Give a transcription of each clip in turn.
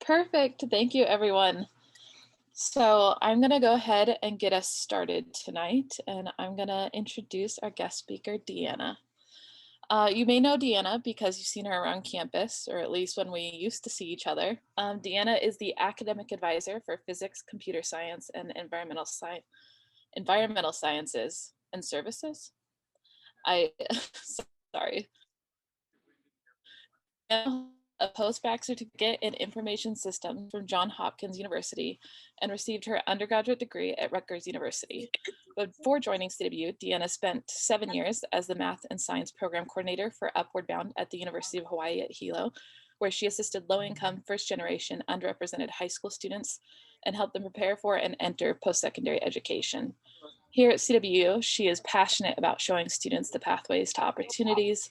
Perfect. Thank you, everyone. So I'm going to go ahead and get us started tonight, and I'm going to introduce our guest speaker, Deanna. You may know Deanna because you've seen her around campus, or at least when we used to see each other. Deanna is the academic advisor for physics, computer science, and environmental sciences and services. Sorry. A post-bac certificate in information systems from Johns Hopkins University and received her undergraduate degree at Rutgers University. Before joining CW, Deanna spent 7 years as the math and science program coordinator for Upward Bound at the University of Hawaii at Hilo, where she assisted low-income, first-generation, underrepresented high school students and helped them prepare for and enter post-secondary education. Here at CW, she is passionate about showing students the pathways to opportunities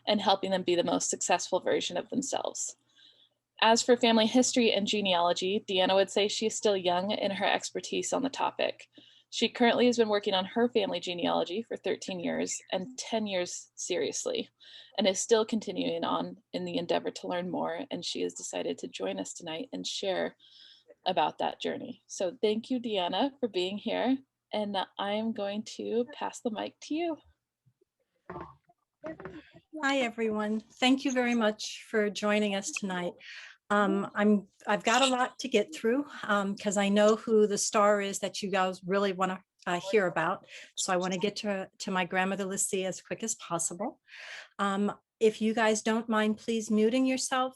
and helping them be the most successful version of themselves. As for family history and genealogy, Deanna would say she is still young in her expertise on the topic. She currently has been working on her family genealogy for 13 years and 10 years seriously, and is still continuing on in the endeavor to learn more, and she has decided to join us tonight and share about that journey. So thank you, Deanna, for being here, and I'm going to pass the mic to you. Hi, everyone. Thank you very much for joining us tonight. I've got a lot to get through because I know who the star is that you guys really want to hear about. So I want to get to my grandmother Lucy as quick as possible. If you guys don't mind, please muting yourself.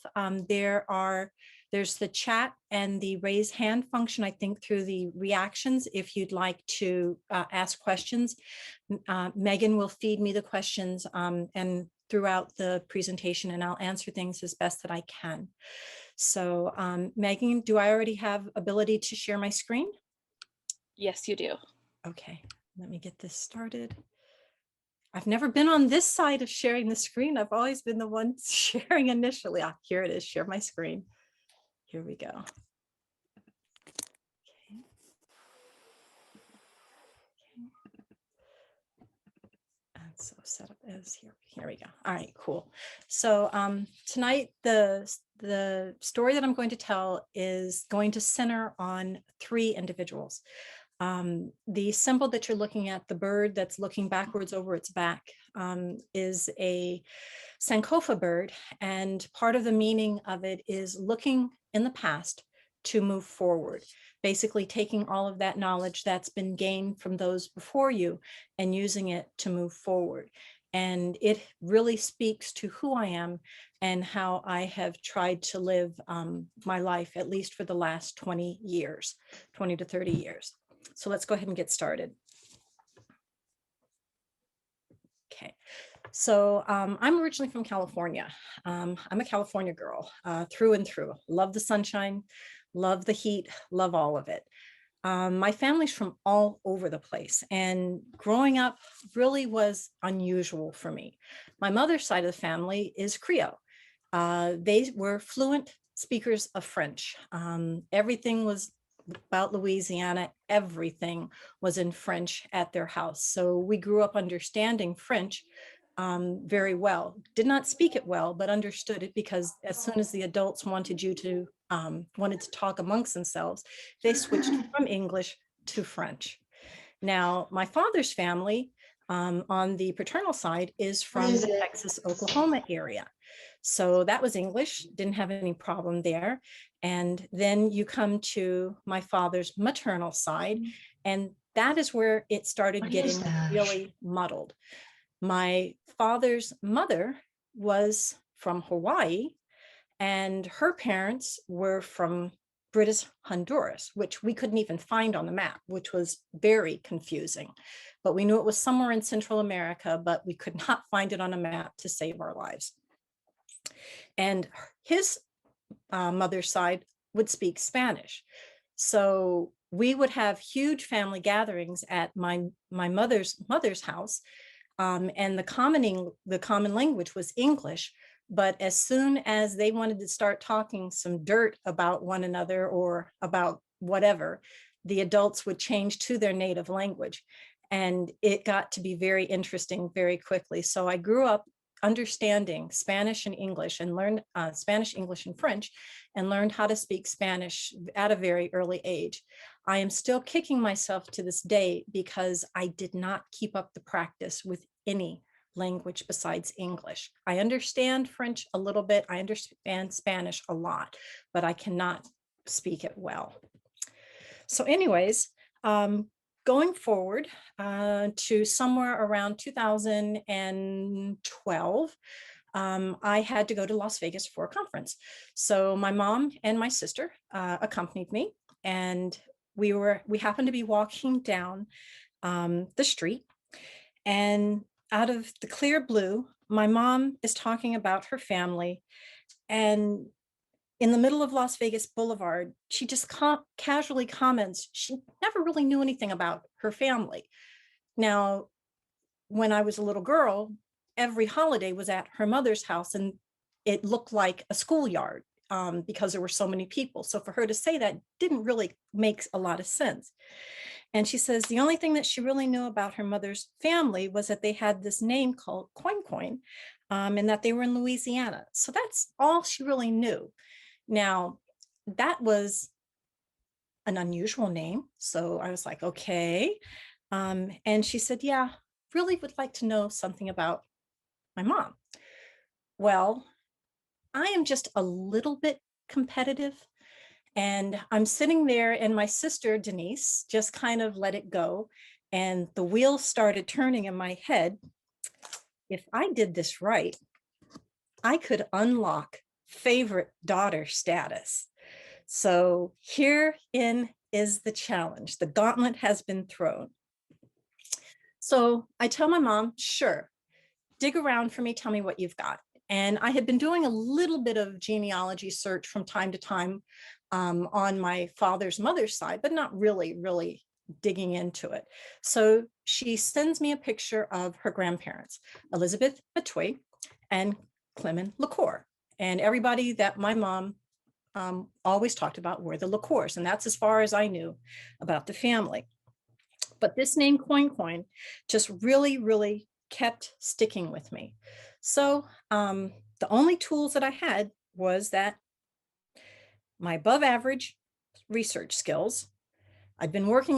There's the chat and the raise hand function, I think, through the reactions. If you'd like to ask questions, Megan will feed me the questions and throughout the presentation, and I'll answer things as best that I can. So Megan, do I already have ability to share my screen? Yes, you do. Okay, let me get this started. I've never been on this side of sharing the screen. I've always been the one sharing initially. Here it is, share my screen. Here we go. Okay. And so set up as here we go. All right, cool. So tonight the story that I'm going to tell is going to center on 3 individuals. The symbol that you're looking at, the bird that's looking backwards over its back, is a Sankofa bird, and part of the meaning of it is looking in the past to move forward, basically taking all of that knowledge that's been gained from those before you and using it to move forward. And it really speaks to who I am and how I have tried to live my life, at least for the last 20 years, 20 to 30 years. So let's go ahead and get started. Okay, so I'm originally from California. I'm a California girl through and through. Love the sunshine, love the heat, love all of it. My family's from all over the place, and growing up really was unusual for me. My mother's side of the family is Creole. They were fluent speakers of French. Everything was about Louisiana, everything was in French at their house. So we grew up understanding French very well. Did not speak it well, but understood it, because as soon as the adults wanted to talk amongst themselves, they switched from English to French. Now, my father's family on the paternal side is from the Texas, Oklahoma area. So that was English, didn't have any problem there. And then you come to my father's maternal side, and that is where it started getting really muddled. My father's mother was from Hawaii, and her parents were from British Honduras, which we couldn't even find on the map, which was very confusing. But we knew it was somewhere in Central America, but we could not find it on a map to save our lives. And his mother's side would speak Spanish. So we would have huge family gatherings at my mother's house, and the common language was English. But as soon as they wanted to start talking some dirt about one another or about whatever, the adults would change to their native language. And it got to be very interesting very quickly. So I grew up understanding Spanish and English and learned Spanish, English, and French, and learned how to speak Spanish at a very early age. I am still kicking myself to this day because I did not keep up the practice with any language besides English. I understand French a little bit. I understand Spanish a lot, but I cannot speak it well. So anyways, going forward to somewhere around 2012, I had to go to Las Vegas for a conference. So my mom and my sister accompanied me, and we happened to be walking down the street, and out of the clear blue, my mom is talking about her family, and in the middle of Las Vegas Boulevard, she just casually comments she never really knew anything about her family. Now, when I was a little girl, every holiday was at her mother's house, and it looked like a schoolyard because there were so many people. So for her to say that didn't really make a lot of sense. And she says the only thing that she really knew about her mother's family was that they had this name called Coin Coin, and that they were in Louisiana. So that's all she really knew. Now, that was an unusual name. So I was like, okay. And she said, yeah, really would like to know something about my mom. Well, I am just a little bit competitive. And I'm sitting there, and my sister, Denise, just kind of let it go. And the wheels started turning in my head. If I did this right, I could unlock favorite daughter status. So herein is the challenge. The gauntlet has been thrown. So I tell my mom, sure, dig around for me, tell me what you've got. And I had been doing a little bit of genealogy search from time to time on my father's mother's side, but not really digging into it. So she sends me a picture of her grandparents, Elizabeth Matoy and Clement LaCour. And everybody that my mom always talked about were the LaCours, and that's as far as I knew about the family. But this name Coin Coin just really kept sticking with me. So the only tools that I had was that my above average research skills. I had worked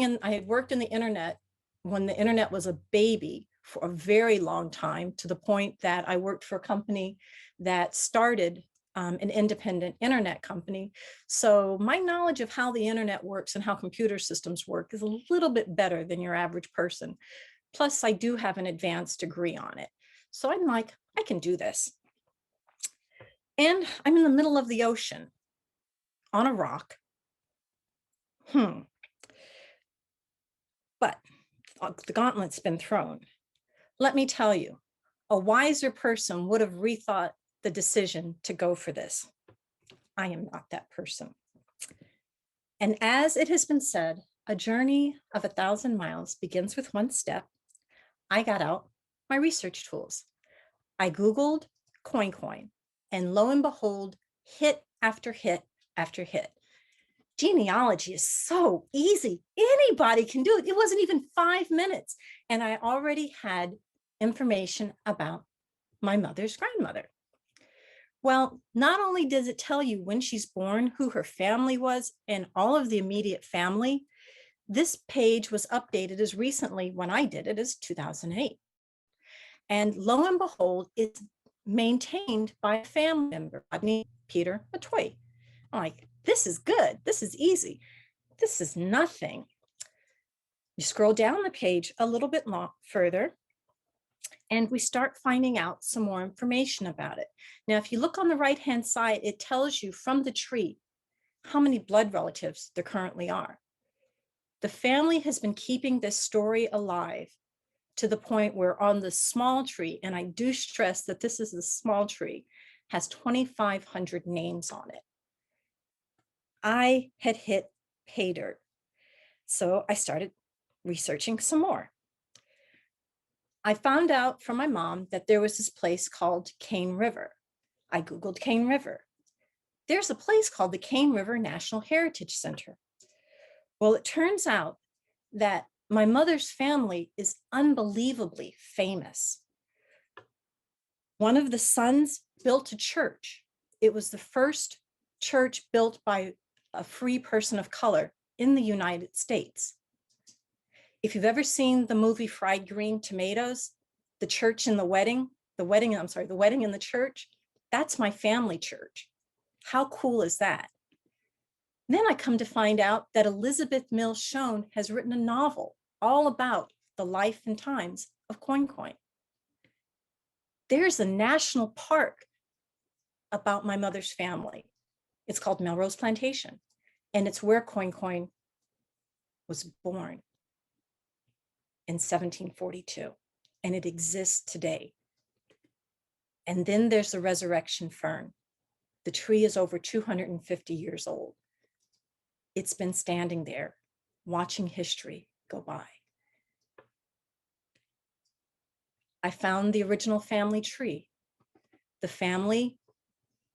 in the internet when the internet was a baby for a very long time, to the point that I worked for a company that started an independent internet company. So my knowledge of how the internet works and how computer systems work is a little bit better than your average person. Plus, I do have an advanced degree on it. So I'm like, I can do this. And I'm in the middle of the ocean on a rock. But the gauntlet's been thrown. Let me tell you, a wiser person would have rethought the decision to go for this. I am not that person. And as it has been said, a journey of 1,000 miles begins with one step. I got out my research tools. I Googled Coin Coin, and lo and behold, hit after hit after hit. Genealogy is so easy. Anybody can do it. It wasn't even 5 minutes. And I already had information about my mother's grandmother. Well, not only does it tell you when she's born, who her family was, and all of the immediate family, this page was updated as recently, when I did it, as 2008. And lo and behold, it's maintained by a family member, Peter Matoy. I'm like, this is good. This is easy. This is nothing. You scroll down the page a little bit further, and we start finding out some more information about it. Now, if you look on the right-hand side, it tells you from the tree how many blood relatives there currently are. The family has been keeping this story alive to the point where on the small tree, and I do stress that this is the small tree, has 2,500 names on it. I had hit pay dirt. So I started researching some more. I found out from my mom that there was this place called Cane River. I Googled Cane River. There's a place called the Cane River National Heritage Center. Well, it turns out that my mother's family is unbelievably famous. One of the sons built a church. It was the first church built by a free person of color in the United States. If you've ever seen the movie Fried Green Tomatoes, the church in the wedding, the wedding in the church, that's my family church. How cool is that? Then I come to find out that Elizabeth Mills Schoen has written a novel all about the life and times of Coin Coin. There's a national park about my mother's family. It's called Melrose Plantation, and it's where Coin Coin was born in 1742, and it exists today. And then there's the resurrection fern. The tree is over 250 years old. It's been standing there, watching history go by. I found the original family tree. The family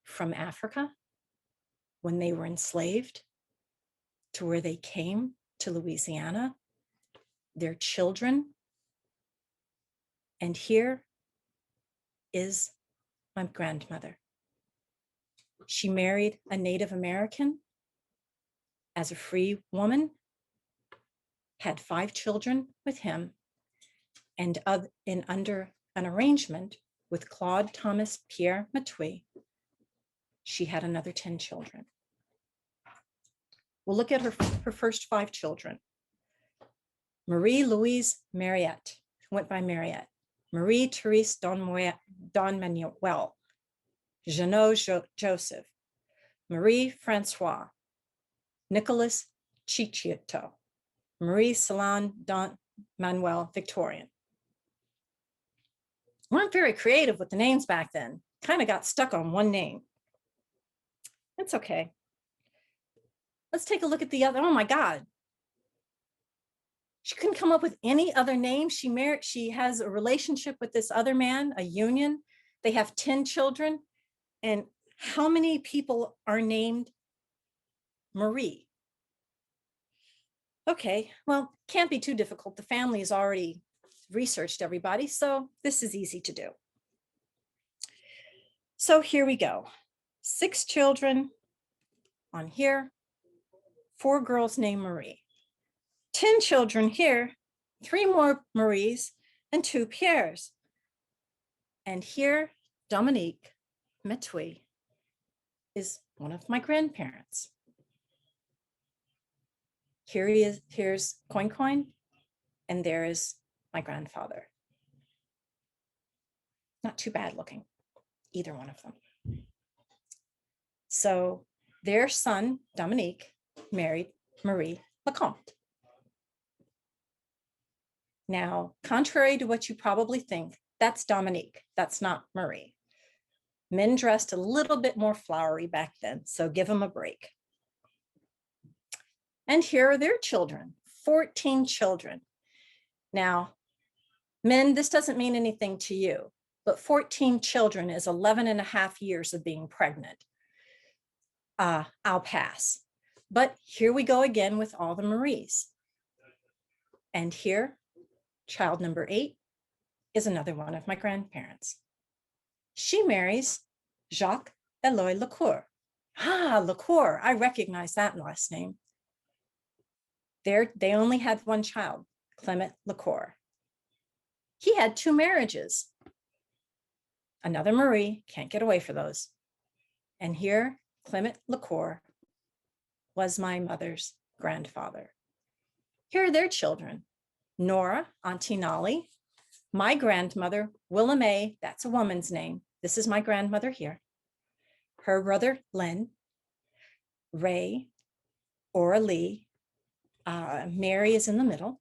from Africa, when they were enslaved, to where they came to Louisiana, their children. And here is my grandmother. She married a Native American as a free woman, had 5 children with him, and under an arrangement with Claude Thomas Pierre Matui, she had another 10 children. We'll look at her first 5 children. Marie Louise Mariette, who went by Mariette. Marie Therese Don Manuel. Jeannot Joseph. Marie Francois. Nicholas Cicciotto. Marie Salon Don Manuel Victorian. Weren't very creative with the names back then. Kind of got stuck on one name. It's okay. Let's take a look at the other. Oh my God. She couldn't come up with any other name. She has a relationship with this other man, a union. They have 10 children. And how many people are named Marie? Okay, well, can't be too difficult. The family has already researched everybody, so this is easy to do. So here we go. 6 children on here, 4 girls named Marie. 10 children here, 3 more Maries and 2 Pierres. And here, Dominique Matui is one of my grandparents. Here he is, here's Coin Coin, and there is my grandfather. Not too bad looking, either one of them. So their son, Dominique, married Marie Lecomte. Now, contrary to what you probably think, that's Dominique, that's not Marie. Men dressed a little bit more flowery back then, so give them a break. And here are their children, 14 children. Now, men, this doesn't mean anything to you, but 14 children is 11 and a half years of being pregnant. I'll pass. But here we go again with all the Maries. And here, child number 8 is another one of my grandparents. She marries Jacques Eloy Lacour. Lacour, I recognize that last name. They only had one child, Clement Lacour. He had 2 marriages. Another Marie, can't get away for those. And here, Clement Lacour was my mother's grandfather. Here are their children. Nora, Auntie Nolly, my grandmother, Willa Mae, that's a woman's name. This is my grandmother here. Her brother, Len, Ray, Ora Lee, Mary is in the middle.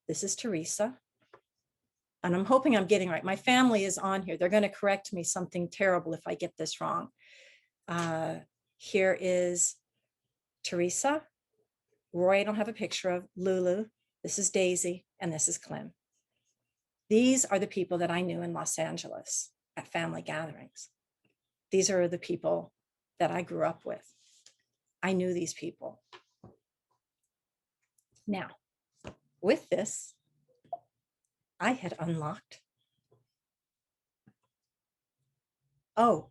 This is Teresa. And I'm hoping I'm getting right. My family is on here. They're going to correct me something terrible if I get this wrong. Here is Teresa. Roy, I don't have a picture of. Lulu. This is Daisy. And this is Clem. These are the people that I knew in Los Angeles at family gatherings. These are the people that I grew up with. I knew these people. Now, with this, I had unlocked. Oh,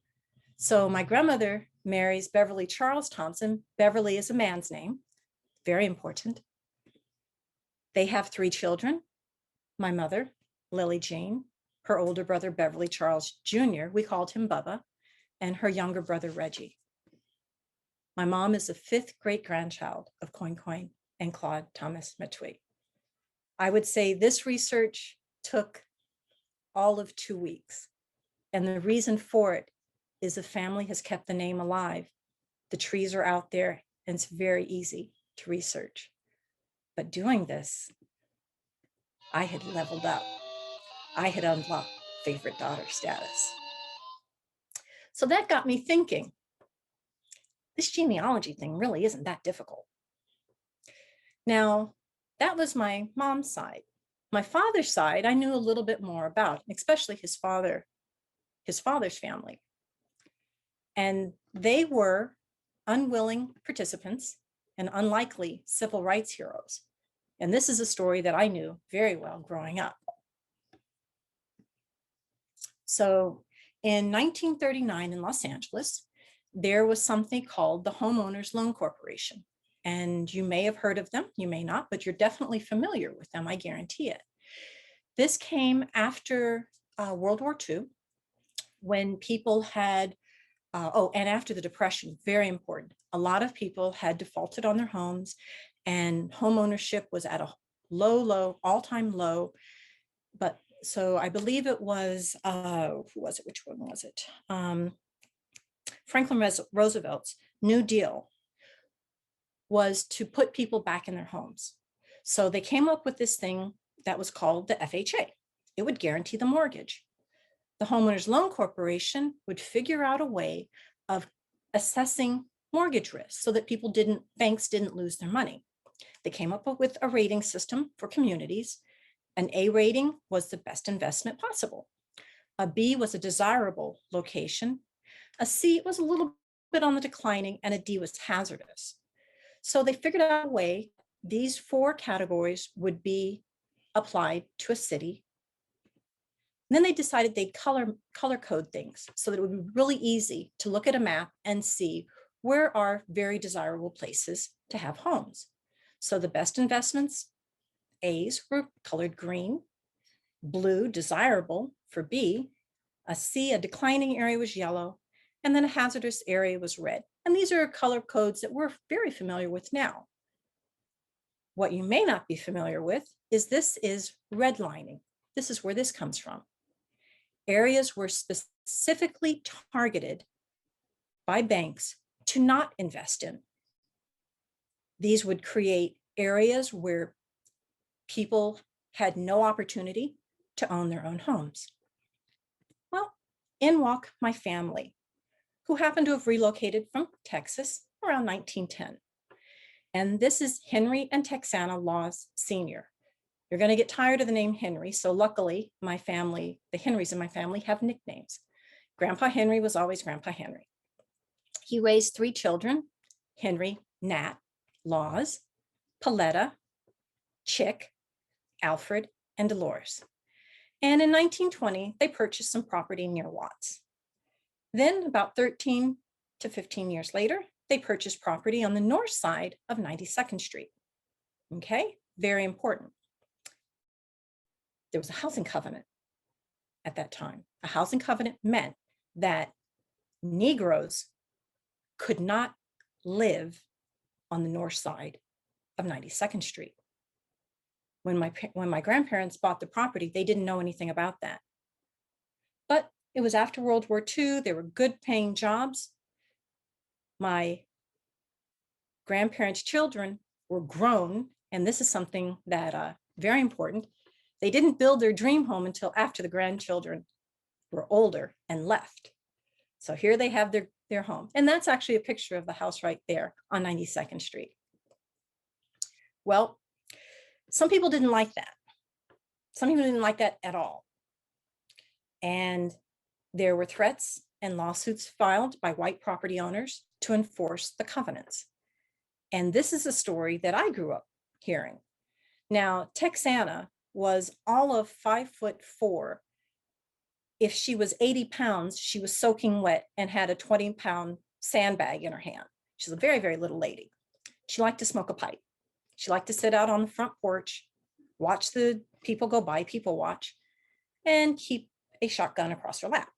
so my grandmother marries Beverly Charles Thompson. Beverly is a man's name, very important. They have 3 children. My mother, Lily Jean, her older brother, Beverly Charles Jr., we called him Bubba, and her younger brother, Reggie. My mom is the 5th great-grandchild of Coin Coin and Claude Thomas Matui. I would say this research took all of 2 weeks. And the reason for it is the family has kept the name alive. The trees are out there and it's very easy to research. But doing this, I had leveled up. I had unlocked favorite daughter status. So that got me thinking, this genealogy thing really isn't that difficult. Now, that was my mom's side. My father's side, I knew a little bit more about, especially his father's family. And they were unwilling participants and unlikely civil rights heroes. And this is a story that I knew very well growing up. So in 1939 in Los Angeles, there was something called the Homeowners Loan Corporation. And you may have heard of them, you may not, but you're definitely familiar with them, I guarantee it. This came after World War II, when people had, and after the Depression, very important. A lot of people had defaulted on their homes and home ownership was at a low, all-time low. But so I believe it was, who was it? Which one was it? Franklin Roosevelt's New Deal was to put people back in their homes. So they came up with this thing that was called the FHA. It would guarantee the mortgage. The Homeowners Loan Corporation would figure out a way of assessing mortgage risk so that banks didn't lose their money. They came up with a rating system for communities. An A rating was the best investment possible. A B was a desirable location. A C was a little bit on the declining, and a D was hazardous. So they figured out a way these 4 categories would be applied to a city. And then they decided they'd color code things so that it would be really easy to look at a map and see where are very desirable places to have homes. So the best investments, A's, were colored green, blue, desirable for B, a C, a declining area, was yellow, and then a hazardous area was red. And these are color codes that we're very familiar with now. What you may not be familiar with is this is redlining. This is where this comes from. Areas were specifically targeted by banks to not invest in. These would create areas where people had no opportunity to own their own homes. Well, in walked my family, who happened to have relocated from Texas around 1910. And this is Henry and Texana Laws Sr. You're going to get tired of the name Henry. So luckily, my family, the Henrys in my family, have nicknames. Grandpa Henry was always Grandpa Henry. He raised 3 children, Henry, Nat, Laws, Paletta, Chick, Alfred, and Dolores. And in 1920, they purchased some property near Watts. Then about 13 to 15 years later, they purchased property on the north side of 92nd Street. Okay, very important. There was a housing covenant at that time. A housing covenant meant that Negroes could not live on the north side of 92nd Street. When my grandparents bought the property, they didn't know anything about that. But it was after World War II. There were good paying jobs. My grandparents' children were grown, and this is something that very important. They didn't build their dream home until after the grandchildren were older and left. So here they have their home. And that's actually a picture of the house right there on 92nd Street. Well, some people didn't like that. Some people didn't like that at all. And there were threats and lawsuits filed by white property owners to enforce the covenants. And this is a story that I grew up hearing. Now, Texana was all of 5'4". If she was 80 pounds, she was soaking wet and had a 20-pound sandbag in her hand. She's a very, very little lady. She liked to smoke a pipe. She liked to sit out on the front porch, watch the people go by, people watch, and keep a shotgun across her lap.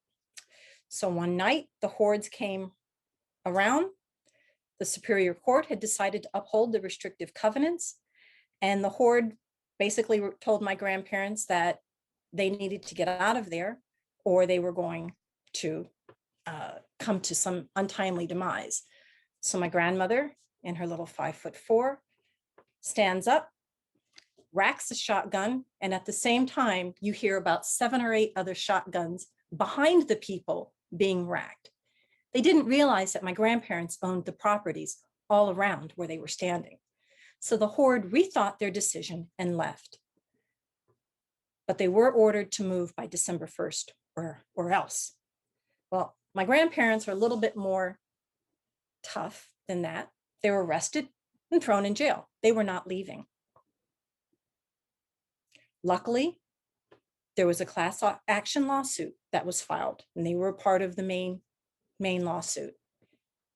So one night, the hordes came around. The Superior Court had decided to uphold the restrictive covenants, and the horde basically told my grandparents that they needed to get out of there or they were going to come to some untimely demise. So my grandmother, in her little 5'4", stands up, racks a shotgun, and at the same time, you hear about 7 or 8 other shotguns behind the people being racked. They didn't realize that my grandparents owned the properties all around where they were standing. So the horde rethought their decision and left. But they were ordered to move by December 1st or else. Well, my grandparents were a little bit more tough than that. They were arrested and thrown in jail. They were not leaving. Luckily, there was a class action lawsuit that was filed, and they were part of the main lawsuit.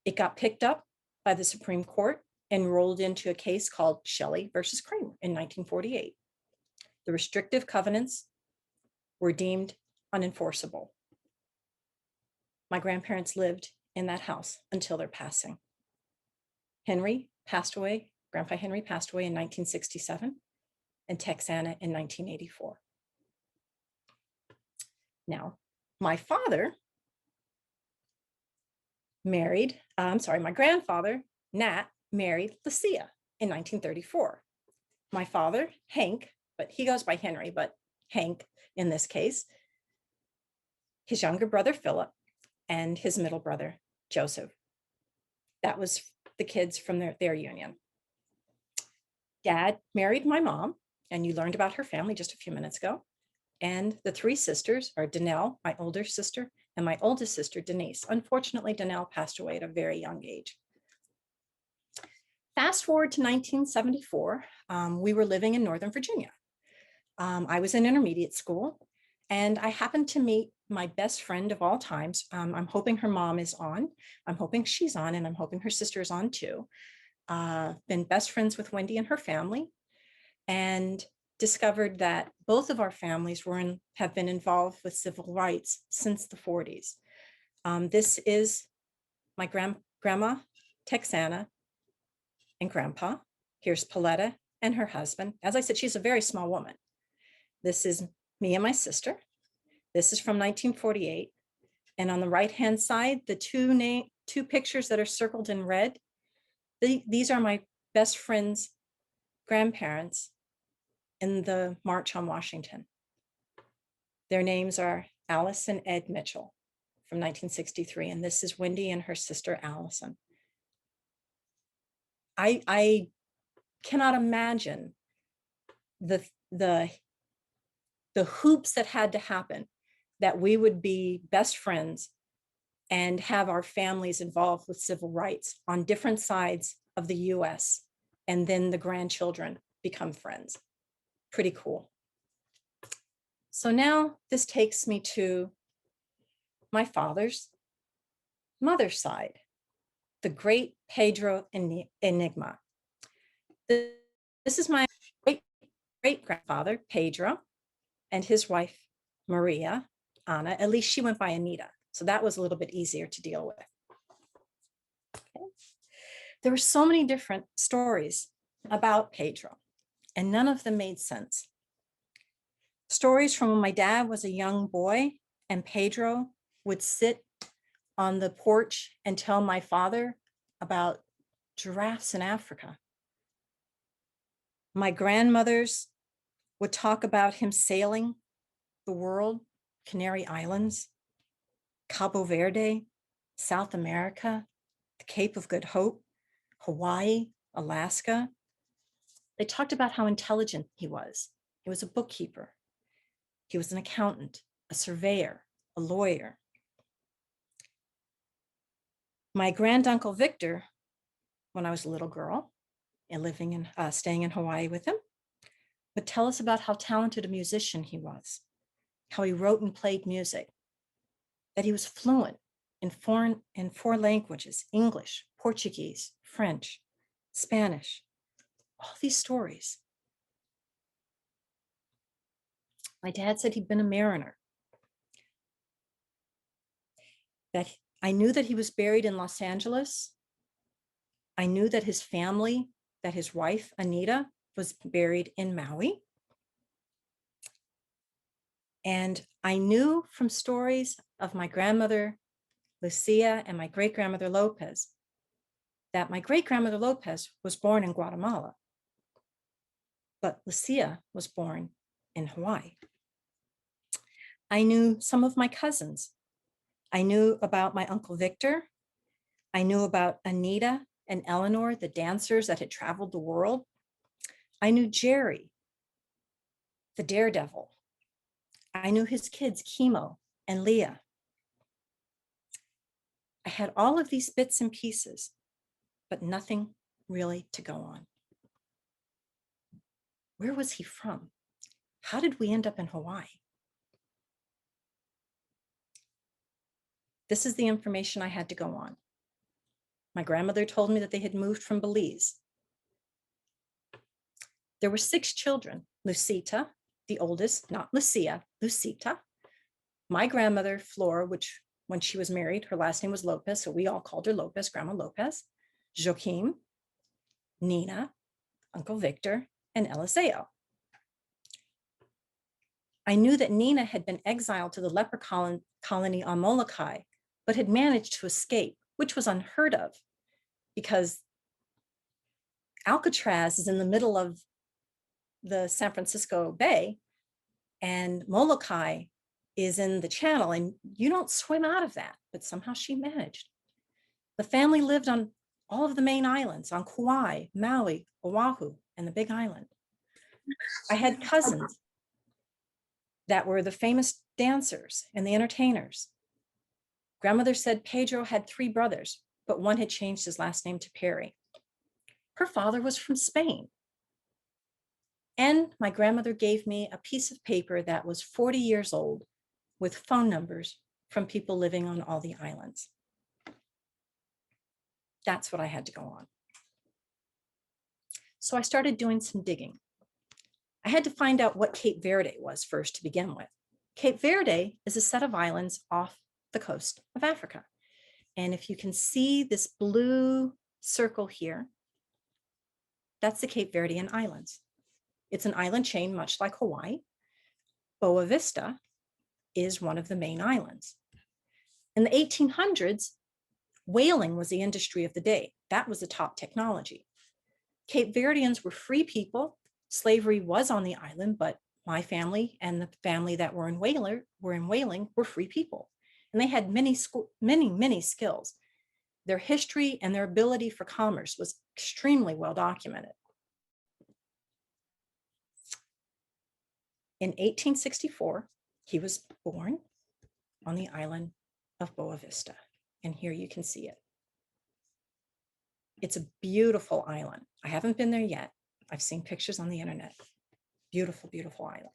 It got picked up by the Supreme Court and rolled into a case called Shelley versus Kramer in 1948. The restrictive covenants were deemed unenforceable. My grandparents lived in that house until their passing. Henry passed away, Grandpa Henry passed away in 1967, and Texana in 1984. Now, my father married, my grandfather, Nat, married Lucia in 1934. My father, Hank, but he goes by Henry, but Hank in this case, his younger brother, Philip, and his middle brother, Joseph. That was the kids from their union. Dad married my mom, and you learned about her family just a few minutes ago. And the 3 sisters are Danelle, my older sister, and my oldest sister, Denise. Unfortunately, Danelle passed away at a very young age. Fast forward to 1974, we were living in Northern Virginia. I was in intermediate school, and I happened to meet my best friend of all times. I'm hoping her mom is on. I'm hoping she's on, and I'm hoping her sister is on too. Been best friends with Wendy and her family, and discovered that both of our families have been involved with civil rights since the 40s. This is my grandma, Texana, and grandpa. Here's Pauletta and her husband. As I said, she's a very small woman. This is me and my sister. This is from 1948. And on the right-hand side, the two pictures that are circled in red, these are my best friend's grandparents in the March on Washington. Their names are Alice and Ed Mitchell from 1963. And this is Wendy and her sister, Allison. I cannot imagine the hoops that had to happen that we would be best friends and have our families involved with civil rights on different sides of the US, and then the grandchildren become friends. Pretty cool. So now this takes me to my father's mother's side, the great Pedro enigma. This is my great-grandfather, Pedro, and his wife, Maria, Anna. At least she went by Anita, so that was a little bit easier to deal with. Okay. There were so many different stories about Pedro, and none of them made sense. Stories from when my dad was a young boy and Pedro would sit on the porch and tell my father about giraffes in Africa. My grandmothers would talk about him sailing the world, Canary Islands, Cabo Verde, South America, the Cape of Good Hope, Hawaii, Alaska. They talked about how intelligent he was. He was a bookkeeper. He was an accountant, a surveyor, a lawyer. My granduncle Victor, when I was a little girl and staying in Hawaii with him, but tell us about how talented a musician he was, how he wrote and played music, that he was fluent in four languages: English, Portuguese, French, Spanish. All these stories. My dad said he'd been a mariner, that I knew that he was buried in Los Angeles. I knew that his family, that his wife, Anita, was buried in Maui. And I knew from stories of my grandmother, Lucia, and my great-grandmother, Lopez, that my great-grandmother, Lopez, was born in Guatemala, but Lucia was born in Hawaii. I knew some of my cousins. I knew about my Uncle Victor. I knew about Anita and Eleanor, the dancers that had traveled the world. I knew Jerry, the daredevil. I knew his kids, Chemo and Leah. I had all of these bits and pieces, but nothing really to go on. Where was he from? How did we end up in Hawaii? This is the information I had to go on. My grandmother told me that they had moved from Belize. There were 6 children: Lucita, the oldest, not Lucia, Lucita. My grandmother, Flora, which when she was married, her last name was Lopez, so we all called her Lopez, Grandma Lopez, Joaquim, Nina, Uncle Victor, and Eliseo. I knew that Nina had been exiled to the leper colony on Molokai, but had managed to escape, which was unheard of because Alcatraz is in the middle of the San Francisco Bay and Molokai is in the channel, and you don't swim out of that, but somehow she managed. The family lived on all of the main islands, on Kauai, Maui, Oahu, and the Big Island. I had cousins that were the famous dancers and the entertainers. Grandmother said Pedro had 3 brothers, but one had changed his last name to Pereira. Her father was from Spain. And my grandmother gave me a piece of paper that was 40 years old with phone numbers from people living on all the islands. That's what I had to go on. So I started doing some digging. I had to find out what Cape Verde was first to begin with. Cape Verde is a set of islands off the coast of Africa. And if you can see this blue circle here, that's the Cape Verdean Islands. It's an island chain, much like Hawaii. Boa Vista is one of the main islands. In the 1800s, whaling was the industry of the day. That was the top technology. Cape Verdeans were free people. Slavery was on the island, but my family and the family that were in whaling were free people. And they had many skills. Their history and their ability for commerce was extremely well documented. In 1864, he was born on the island of Boa Vista. And here you can see it. It's a beautiful island. I haven't been there yet. I've seen pictures on the internet. Beautiful, beautiful island.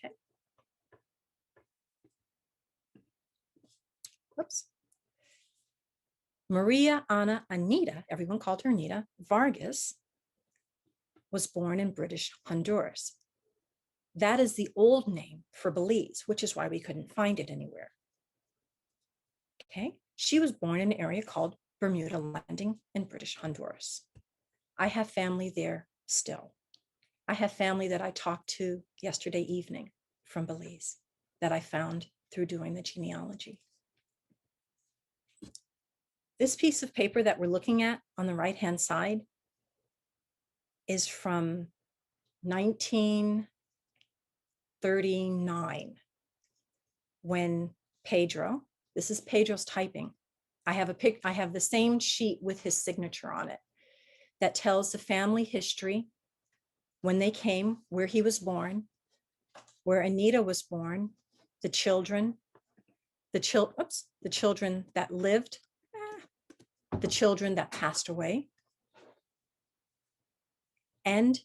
Okay. Whoops. Maria Ana Anita, everyone called her Anita, Vargas, was born in British Honduras. That is the old name for Belize, which is why we couldn't find it anywhere. Okay, she was born in an area called Bermuda Landing in British Honduras. I have family there still. I have family that I talked to yesterday evening from Belize that I found through doing the genealogy. This piece of paper that we're looking at on the right-hand side is from 1939, when Pedro, this is Pedro's typing. I have the same sheet with his signature on it that tells the family history, when they came, where he was born, where Anita was born, the children that lived, the children that passed away, and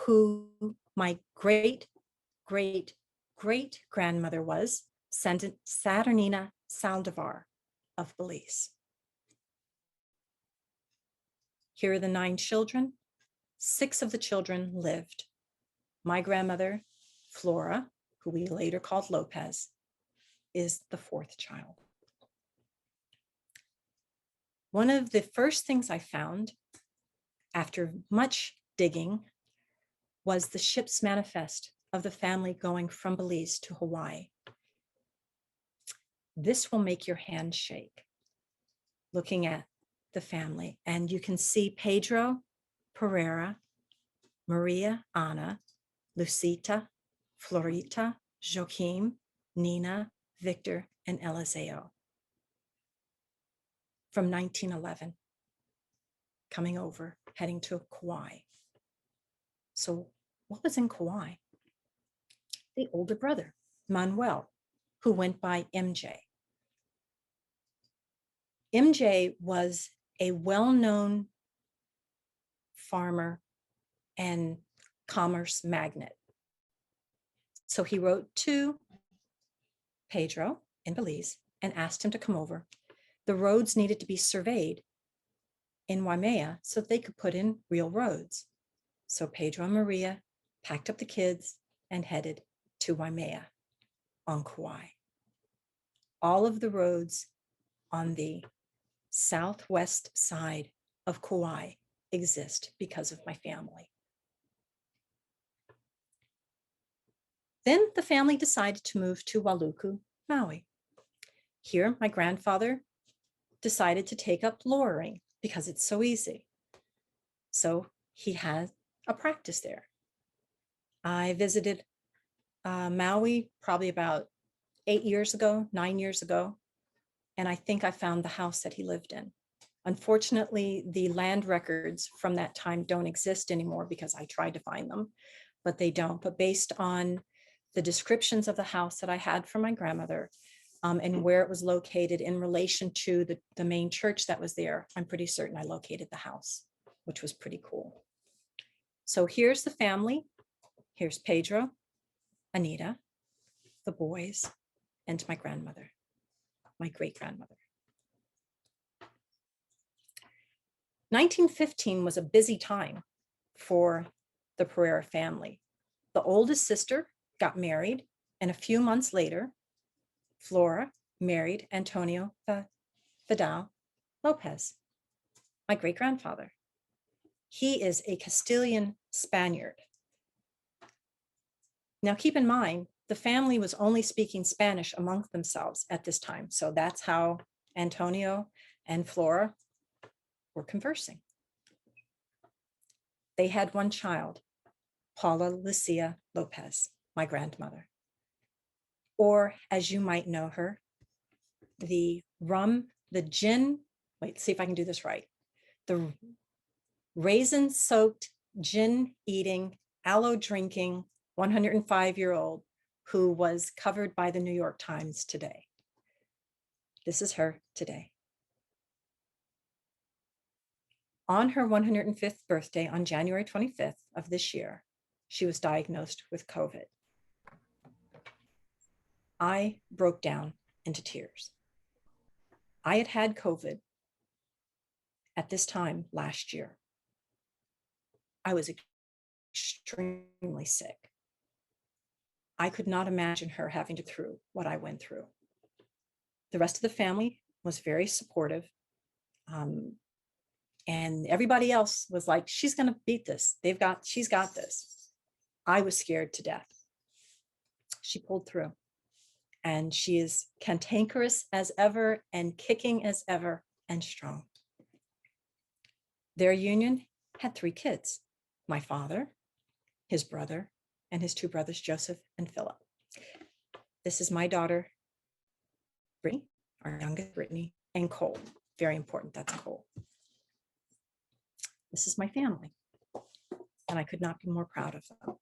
who my great, great, great grandmother was, Saturnina Saldivar of Belize. Here are the 9 children. 6 of the children lived. My grandmother, Flora, who we later called Lopez, is the 4th child. One of the first things I found after much digging was the ship's manifest of the family going from Belize to Hawaii. This will make your hand shake looking at the family. And you can see Pedro, Pereira, Maria, Ana, Lucita, Florita, Joaquim, Nina, Victor, and Eliseo from 1911, coming over, heading to Kauai. So what was in Kauai? The older brother, Manuel, who went by MJ. MJ was a well-known farmer and commerce magnate. So he wrote to Pedro in Belize and asked him to come over. The roads needed to be surveyed in Waimea so they could put in real roads. So Pedro and Maria packed up the kids and headed to Waimea on Kauai. All of the roads on the southwest side of Kauai exist because of my family. Then the family decided to move to Wailuku, Maui. Here, my grandfather decided to take up lawyering because it's so easy. So he had a practice there. I visited Maui probably about 9 years ago, and I think I found the house that he lived in. Unfortunately, the land records from that time don't exist anymore because I tried to find them, but they don't. But based on the descriptions of the house that I had from my grandmother and where it was located in relation to the main church that was there, I'm pretty certain I located the house, which was pretty cool. So here's the family. Here's Pedro, Anita, the boys, and my grandmother, my great-grandmother. 1915 was a busy time for the Pereira family. The oldest sister got married, and a few months later, Flora married Antonio Vidal Lopez, my great-grandfather. He is a Castilian Spaniard. Now keep in mind, the family was only speaking Spanish amongst themselves at this time. So that's how Antonio and Flora were conversing. They had one child, Paula Lucia Lopez, my grandmother. Or as you might know her, the gin, wait, see if I can do this right. The raisin-soaked, gin-eating, aloe-drinking, 105-year-old who was covered by the New York Times today. This is her today. On her 105th birthday on January 25th of this year, she was diagnosed with COVID. I broke down into tears. I had had COVID at this time last year. I was extremely sick. I could not imagine her having to go through what I went through. The rest of the family was very supportive. And everybody else was like, she's going to beat this. She's got this. I was scared to death. She pulled through. And she is cantankerous as ever and kicking as ever and strong. Their union had 3 kids, my father, his brother, and his 2 brothers, Joseph and Philip. This is my daughter, Brittany, our youngest Brittany, and Cole. Very important, that's Cole. This is my family, and I could not be more proud of them.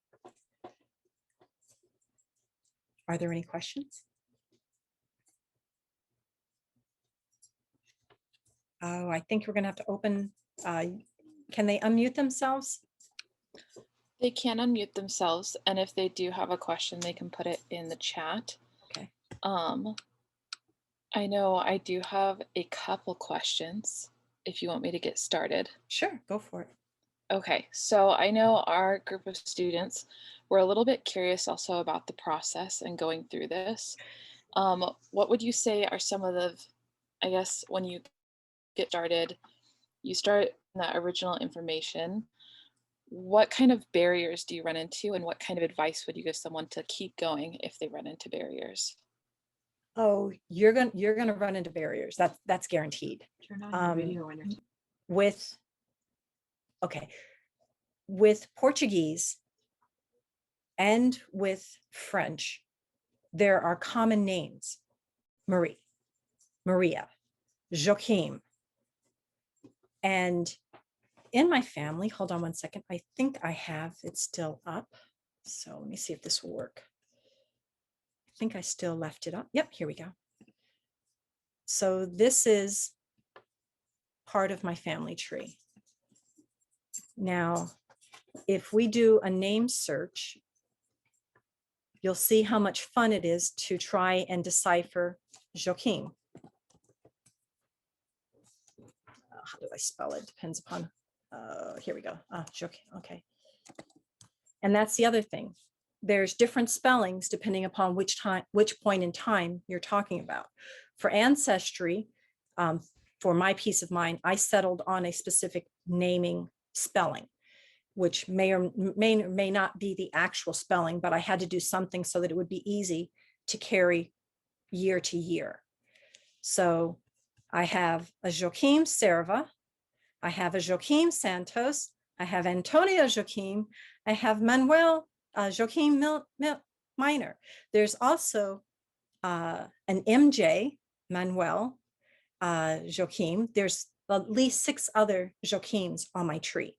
Are there any questions? Oh, I think we're going to have to open. Can they unmute themselves? They can unmute themselves, and if they do have a question, they can put it in the chat. Okay. I know I do have a couple questions if you want me to get started. Sure, go for it. Okay, so I know our group of students were a little bit curious also about the process and going through this. What would you say are some of the, I guess, when you get started, you start that original information. What kind of barriers do you run into, and what kind of advice would you give someone to keep going if they run into barriers? Oh, you're gonna run into barriers. That's guaranteed. Turn on your video when you're With okay, with Portuguese and with French, there are common names: Marie, Maria, Joachim. And in my family, hold on one second. I think I have it still up. So let me see if this will work. I think I still left it up. Yep, here we go. So this is part of my family tree. Now, if we do a name search, you'll see how much fun it is to try and decipher Joachim. How do I spell it? Depends upon, here we go. Joachim, okay. And that's the other thing. There's different spellings depending upon which point in time you're talking about. For ancestry, for my peace of mind, I settled on a specific naming spelling, which may or may not be the actual spelling, but I had to do something so that it would be easy to carry year to year. So I have a Joachim Serva, I have a Joachim Santos, I have Antonio Joachim, I have Manuel Joachim Minor. There's also an MJ, Manuel Joachim. There's at least 6 other Joachims on my tree.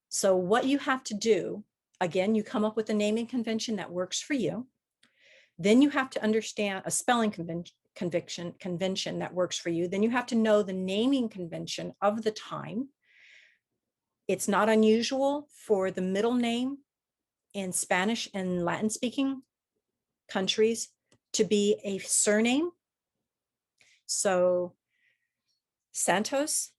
So what you have to do, again, you come up with a naming convention that works for you. Then you have to understand a spelling convention that works for you. Then you have to know the naming convention of the time. It's not unusual for the middle name in Spanish and Latin speaking countries to be a surname. So Santos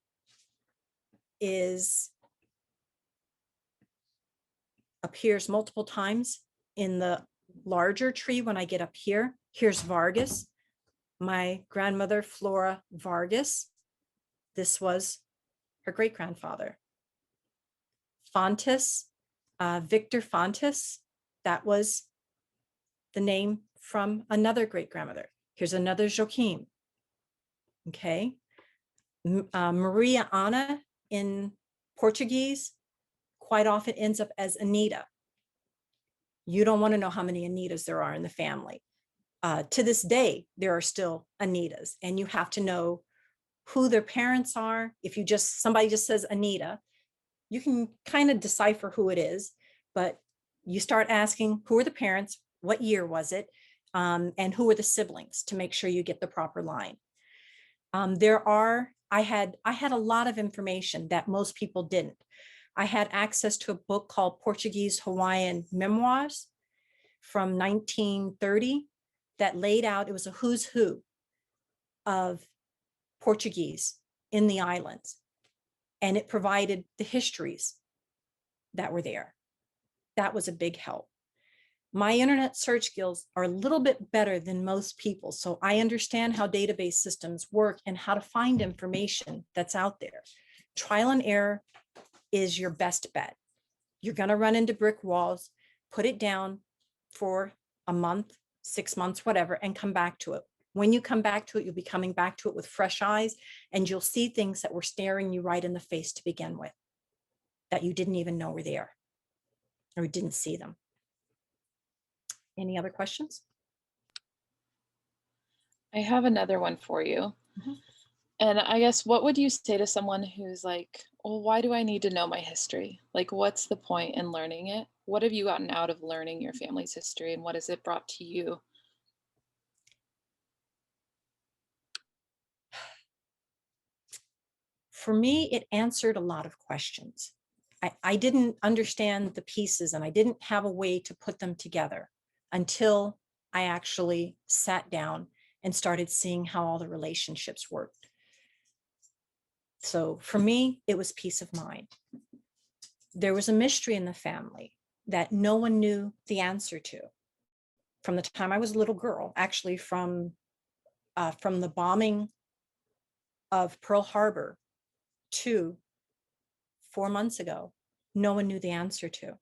appears multiple times in the larger tree. When I get up here, here's Vargas, my grandmother, Flora Vargas. This was her great-grandfather. Fontes, Victor Fontes, that was the name from another great-grandmother. Here's another Joachim. Okay. Maria Ana in Portuguese quite often ends up as Anita. You don't want to know how many Anitas there are in the family. To this day, there are still Anitas, and you have to know who their parents are. If somebody just says Anita, you can kind of decipher who it is, but you start asking who are the parents, what year was it, and who are the siblings to make sure you get the proper line. I had a lot of information that most people didn't. I had access to a book called Portuguese Hawaiian Memoirs from 1930 that laid out, it was a who's who of Portuguese in the islands. And it provided the histories that were there. That was a big help. My internet search skills are a little bit better than most people, so I understand how database systems work and how to find information that's out there. Trial and error is your best bet. You're going to run into brick walls, put it down for a month, 6 months, whatever, and come back to it. When you come back to it, you'll be coming back to it with fresh eyes, and you'll see things that were staring you right in the face to begin with, that you didn't even know were there or didn't see them. Any other questions? I have another one for you. Mhm. And I guess, what would you say to someone who's like, well, why do I need to know my history? Like, what's the point in learning it? What have you gotten out of learning your family's history, and what has it brought to you? For me, it answered a lot of questions. I didn't understand the pieces, and I didn't have a way to put them together until I actually sat down and started seeing how all the relationships worked. So for me, it was peace of mind. There was a mystery in the family that no one knew the answer to. From the time I was a little girl, actually from the bombing of Pearl Harbor to 4 months ago, no one knew the answer to.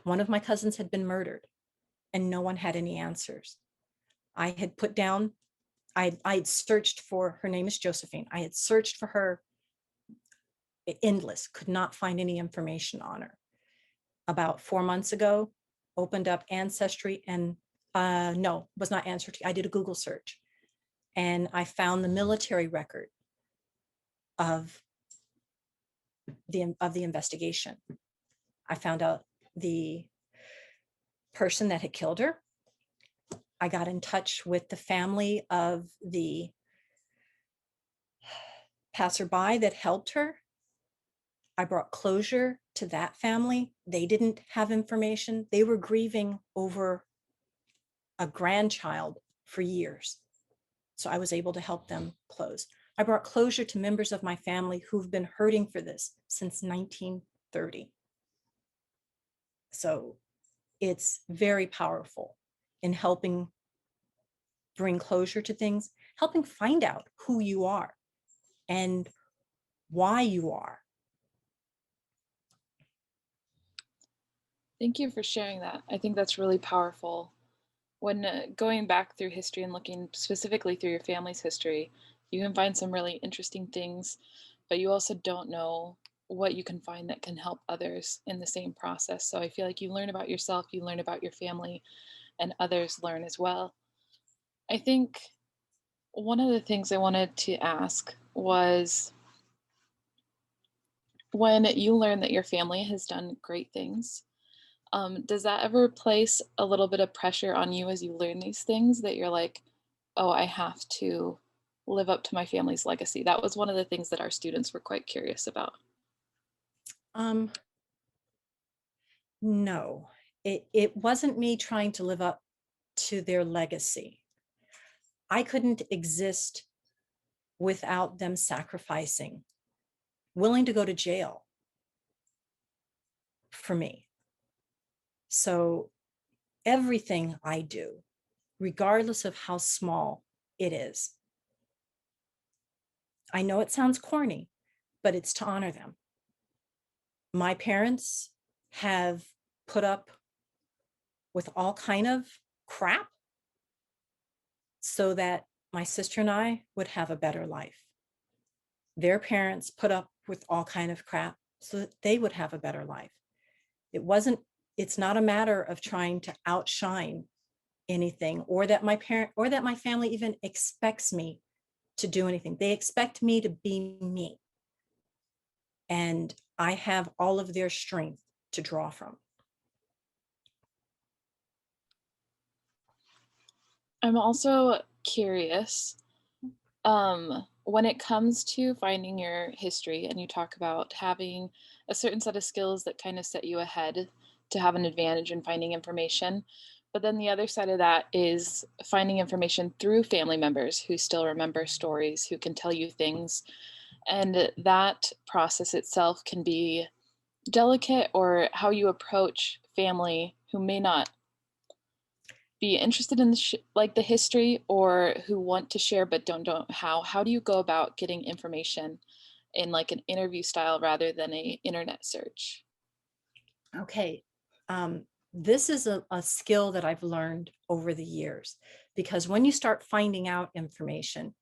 One of my cousins had been murdered and no one had any answers. I had put down, I had searched for, her name is Josephine. I had searched for her endless, could not find any information on her. About 4 months ago, opened up Ancestry and no, was not Ancestry. I did a Google search and I found the military record of the investigation. I found out the person that had killed her. I got in touch with the family of the passerby that helped her. I brought closure to that family. They didn't have information. They were grieving over a grandchild for years. So I was able to help them close. I brought closure to members of my family who've been hurting for this since 1930. So it's very powerful in helping bring closure to things, helping find out who you are and why you are. Thank you for sharing that. I think that's really powerful. When going back through history and looking specifically through your family's history, you can find some really interesting things, but you also don't know what you can find that can help others in the same process. So I feel like you learn about yourself, you learn about your family, and others learn as well. I think one of the things I wanted to ask was, when you learn that your family has done great things, does that ever place a little bit of pressure on you as you learn these things, that you're like, oh, I have to live up to my family's legacy? That was one of the things that our students were quite curious about. No, it wasn't me trying to live up to their legacy. I couldn't exist without them sacrificing, willing to go to jail for me. So everything I do, regardless of how small it is, I know it sounds corny, but it's to honor them. My parents have put up with all kind of crap so that my sister and I would have a better life. Their parents put up with all kind of crap so that they would have a better life. It's not a matter of trying to outshine anything, or that my family even expects me to do anything. They expect me to be me. And I have all of their strength to draw from. I'm also curious, when it comes to finding your history, and you talk about having a certain set of skills that kind of set you ahead to have an advantage in finding information, but then the other side of that is finding information through family members who still remember stories, who can tell you things. And that process itself can be delicate, or how you approach family who may not be interested in the history, or who want to share but don't know how do you go about getting information in like an interview style rather than a internet search? Okay. This is a skill that I've learned over the years, because when you start finding out information,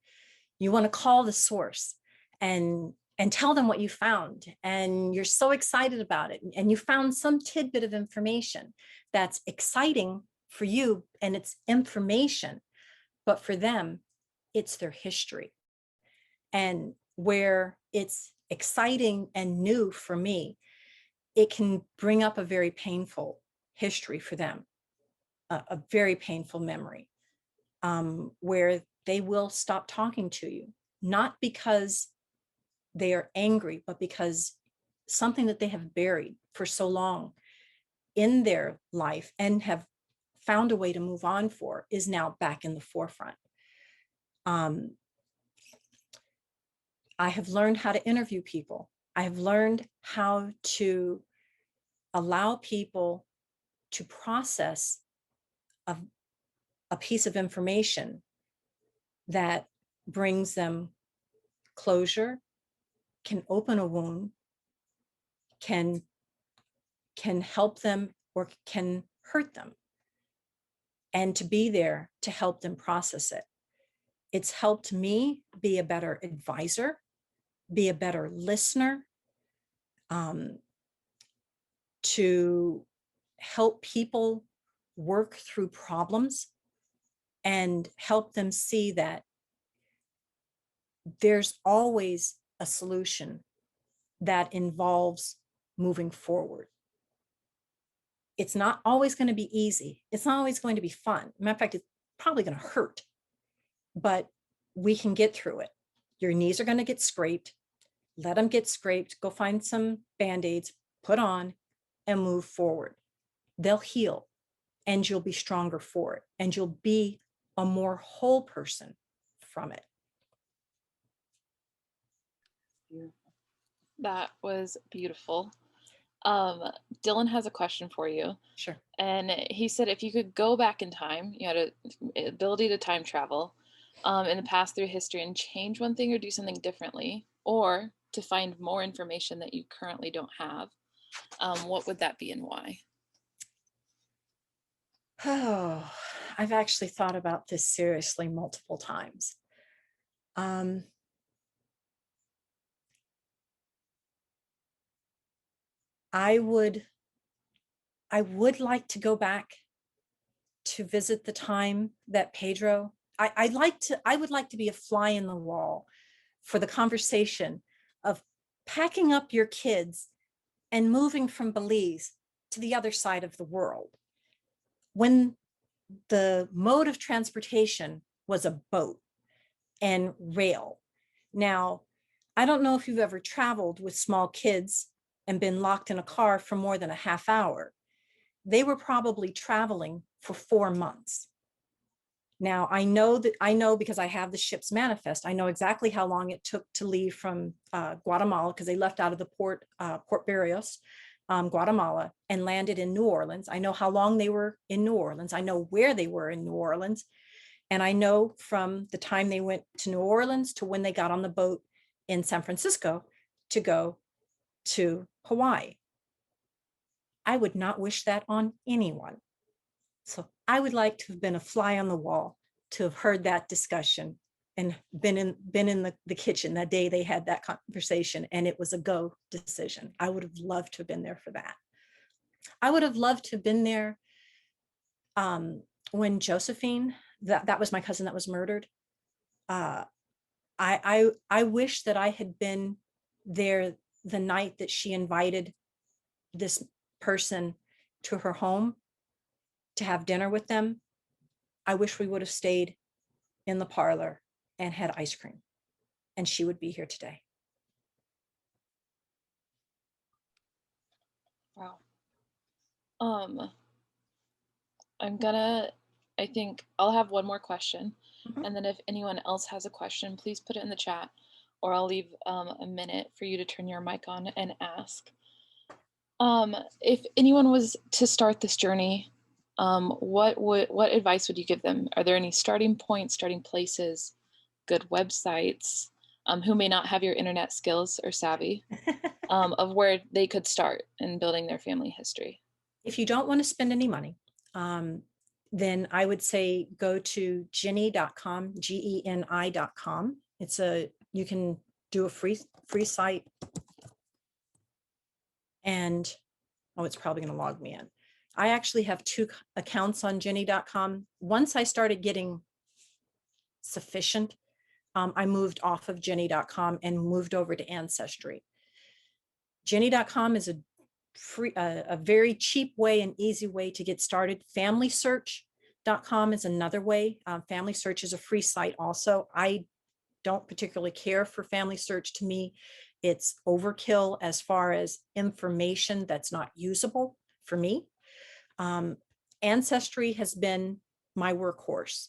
you want to call the source and tell them what you found, and you're so excited about it, and you found some tidbit of information that's exciting for you, and it's information, but for them it's their history. And where it's exciting and new for me, it can bring up a very painful history for them, a very painful memory, where they will stop talking to you, not because they are angry, but because something that they have buried for so long in their life and have found a way to move on for is now back in the forefront. I have learned how to interview people. I have learned how to allow people to process a piece of information that brings them closure, can open a wound, can help them or can hurt them, and to be there to help them process it. It's helped me be a better advisor, be a better listener, to help people work through problems and help them see that there's always a solution that involves moving forward. It's not always going to be easy. It's not always going to be fun. Matter of fact, it's probably going to hurt, but we can get through it. Your knees are going to get scraped. Let them get scraped. Go find some Band-Aids, put on, and move forward. They'll heal, and you'll be stronger for it, and you'll be a more whole person from it. That was beautiful. Dylan has a question for you. Sure. And he said, if you could go back in time, you had an ability to time travel in the past through history and change one thing or do something differently, or to find more information that you currently don't have, what would that be and why? Oh, I've actually thought about this seriously multiple times. I would like to go back to visit the time that Pedro, I would like to be a fly in the wall for the conversation of packing up your kids and moving from Belize to the other side of the world, when the mode of transportation was a boat and rail. Now, I don't know if you've ever traveled with small kids and been locked in a car for more than a half hour. They were probably traveling for 4 months. Now, I know because I have the ship's manifest, I know exactly how long it took to leave from Guatemala, because they left out of the Port Barrios, Guatemala, and landed in New Orleans. I know how long they were in New Orleans. I know where they were in New Orleans. And I know from the time they went to New Orleans to when they got on the boat in San Francisco to go to Hawaii. I would not wish that on anyone. So I would like to have been a fly on the wall, to have heard that discussion and been in the kitchen that day they had that conversation, and it was a go decision. I would have loved to have been there for that. I would have loved to have been there when Josephine, that was my cousin that was murdered. I wish that I had been there the night that she invited this person to her home to have dinner with them. I wish we would have stayed in the parlor and had ice cream, and she would be here today. Wow. I think I'll have one more question. Mhm. And then if anyone else has a question, please put it in the chat, or I'll leave a minute for you to turn your mic on and ask. If anyone was to start this journey, what advice would you give them? Are there any starting points, starting places, good websites, who may not have your internet skills or savvy, of where they could start in building their family history? If you don't want to spend any money, then I would say go to geni.com, GENI.com. You can do a free site, and it's probably going to log me in. I actually have 2 accounts on geni.com. Once I started getting sufficient, I moved off of geni.com and moved over to Ancestry. Geni.com is a very cheap way and easy way to get started. FamilySearch.com is another way. Family Search is a free site also. I don't particularly care for Family Search. To me, it's overkill as far as information that's not usable for me. Ancestry has been my workhorse.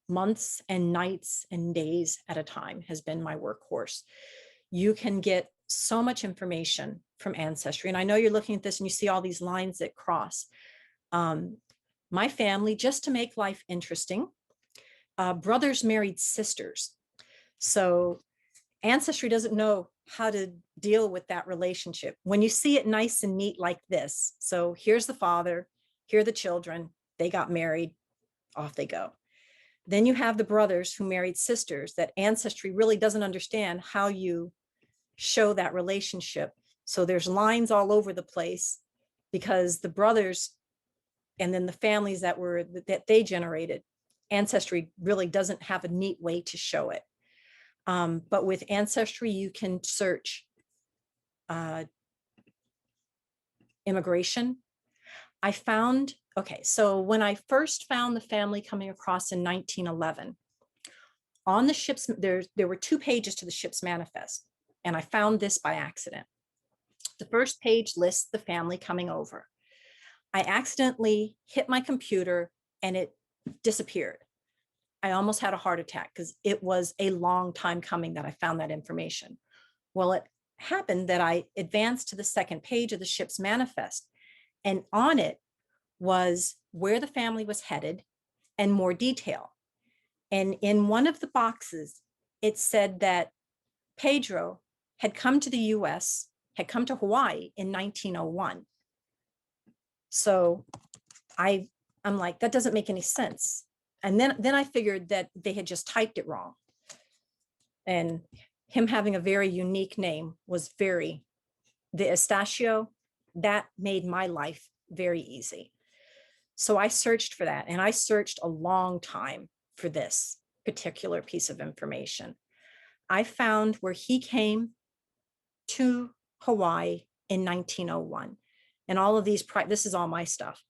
Months and nights and days at a time has been my workhorse. You can get so much information from Ancestry. And I know you're looking at this and you see all these lines that cross. My family, just to make life interesting, brothers married sisters. So Ancestry doesn't know how to deal with that relationship. When you see it nice and neat like this, so here's the father, here are the children, they got married, off they go. Then you have the brothers who married sisters that Ancestry really doesn't understand how you show that relationship. So there's lines all over the place because the brothers and then the families that they generated, Ancestry really doesn't have a neat way to show it. But with Ancestry, you can search immigration. I found, okay, so when I first found the family coming across in 1911, on the ship's, there were 2 pages to the ship's manifest, and I found this by accident. The first page lists the family coming over. I accidentally hit my computer and it disappeared. I almost had a heart attack because it was a long time coming that I found that information. Well, it happened that I advanced to the second page of the ship's manifest, and on it was where the family was headed and more detail. And in one of the boxes, it said that Pedro had come to the US, had come to Hawaii in 1901. So I'm like, that doesn't make any sense. And then I figured that they had just typed it wrong. And him having a very unique name was the Estachio, that made my life very easy. So I searched for that, and I searched a long time for this particular piece of information. I found where he came to Hawaii in 1901. And all of these, this is all my stuff.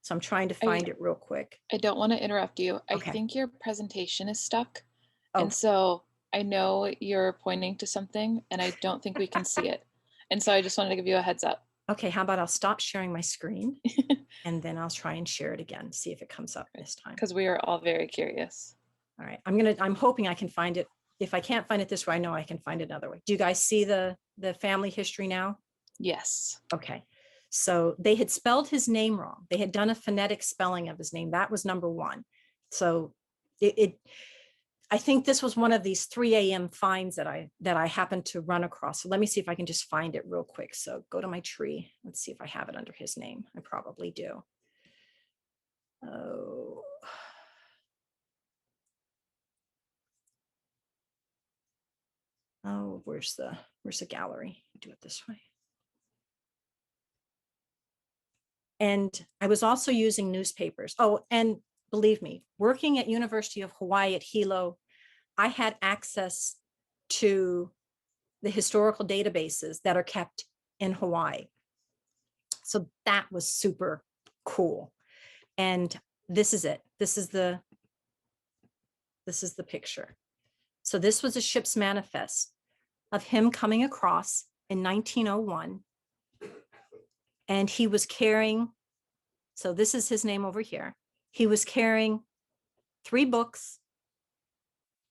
So I'm trying to find it real quick. I don't want to interrupt you. Okay. I think your presentation is stuck. Oh. And so I know you're pointing to something and I don't think we can see it. And so I just wanted to give you a heads up. Okay, how about I'll stop sharing my screen and then I'll try and share it again, see if it comes up this time. Because we are all very curious. All right, I'm hoping I can find it. If I can't find it this way, I know I can find it another way. Do you guys see the family history now? Yes. Okay, so they had spelled his name wrong. They had done a phonetic spelling of his name. That was number 1. So I think this was one of these 3 a.m. finds that I happened to run across. So let me see if I can just find it real quick. So go to my tree. Let's see if I have it under his name. I probably do. Oh, where's the gallery? Do it this way. And I was also using newspapers. Oh, and believe me, working at University of Hawaii at Hilo, I had access to the historical databases that are kept in Hawaii. So that was super cool. And this is it. This is the picture. So this was a ship's manifest of him coming across in 1901. And he was carrying, so this is his name over here. He was carrying 3 books,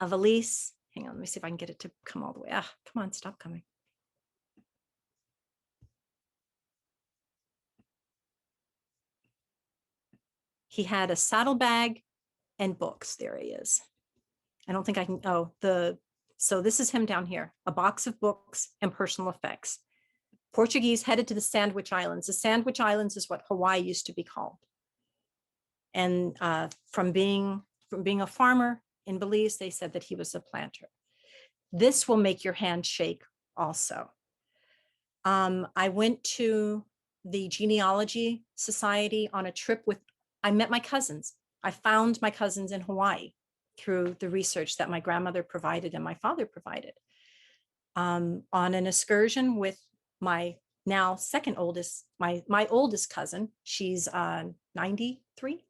a valise. Hang on, let me see if I can get it to come all the way. Come on, stop coming. He had a saddlebag and books. There he is. I don't think I can, so this is him down here, a box of books and personal effects. Portuguese headed to the Sandwich Islands. The Sandwich Islands is what Hawaii used to be called. And from being a farmer in Belize, they said that he was a planter. This will make your hand shake also. I went to the Genealogy Society on a trip I met my cousins. I found my cousins in Hawaii through the research that my grandmother provided and my father provided. On an excursion with my now second oldest, my oldest cousin, she's 93.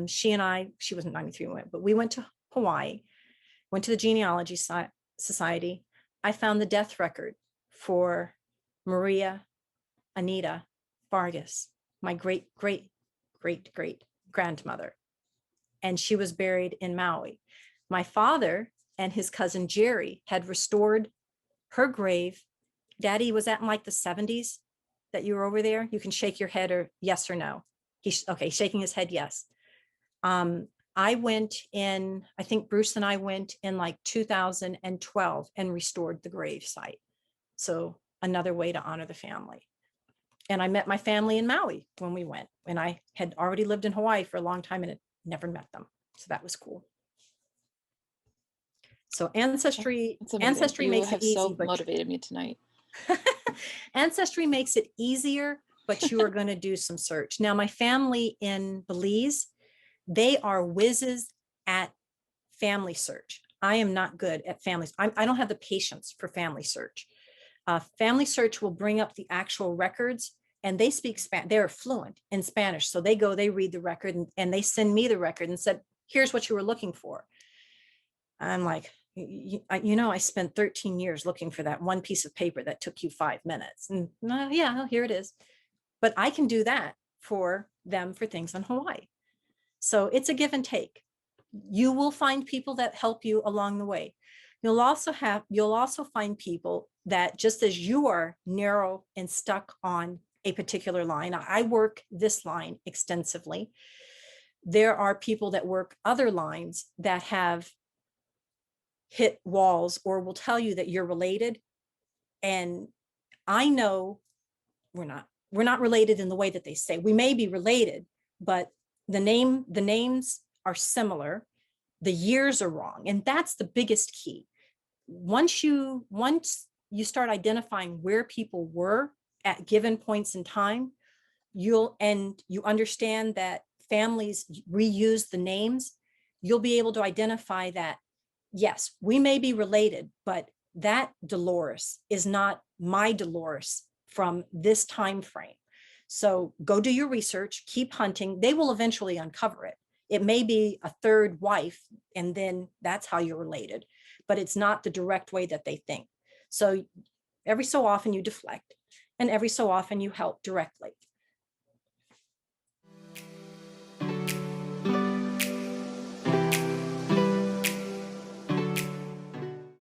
She wasn't 93, but we went to Hawaii, went to the Genealogy Society, I found the death record for Maria Anita Vargas, my great, great, great, great grandmother. And she was buried in Maui. My father and his cousin Jerry had restored her grave. Daddy, was that in like the 70s that you were over there? You can shake your head or yes or no. He's okay, shaking his head, yes. I went in, I think Bruce and I went in like 2012 and restored the grave site. So another way to honor the family. And I met my family in Maui when we went. And I had already lived in Hawaii for a long time and had never met them. So that was cool. So ancestry You makes it have easy, so but motivated me tonight. ancestry makes it easier, but you are going to do some search. Now, my family in Belize, they are whizzes at family search. I am not good at families. I don't have the patience for family search. Family search will bring up the actual records, and they speak Spanish. They're fluent in Spanish. So they go, they read the record, and they send me the record and said, here's what you were looking for. I'm like, I spent 13 years looking for that one piece of paper that took you 5 minutes. And yeah, here it is. But I can do that for them for things in Hawaii. So it's a give and take. You will find people that help you along the way. You'll also find people that, just as you are narrow and stuck on a particular line, I work this line extensively. There are people that work other lines that have hit walls or will tell you that you're related. And I know we're not related in the way that they say. We may be related, but the names are similar. The years are wrong. And that's the biggest key. Once you start identifying where people were at given points in time, you understand that families reuse the names, you'll be able to identify that, yes, we may be related, but that Dolores is not my Dolores from this time frame. So go do your research, keep hunting. They will eventually uncover it. It may be a third wife, and then that's how you're related, but it's not the direct way that they think. So every so often you deflect, and every so often you help directly.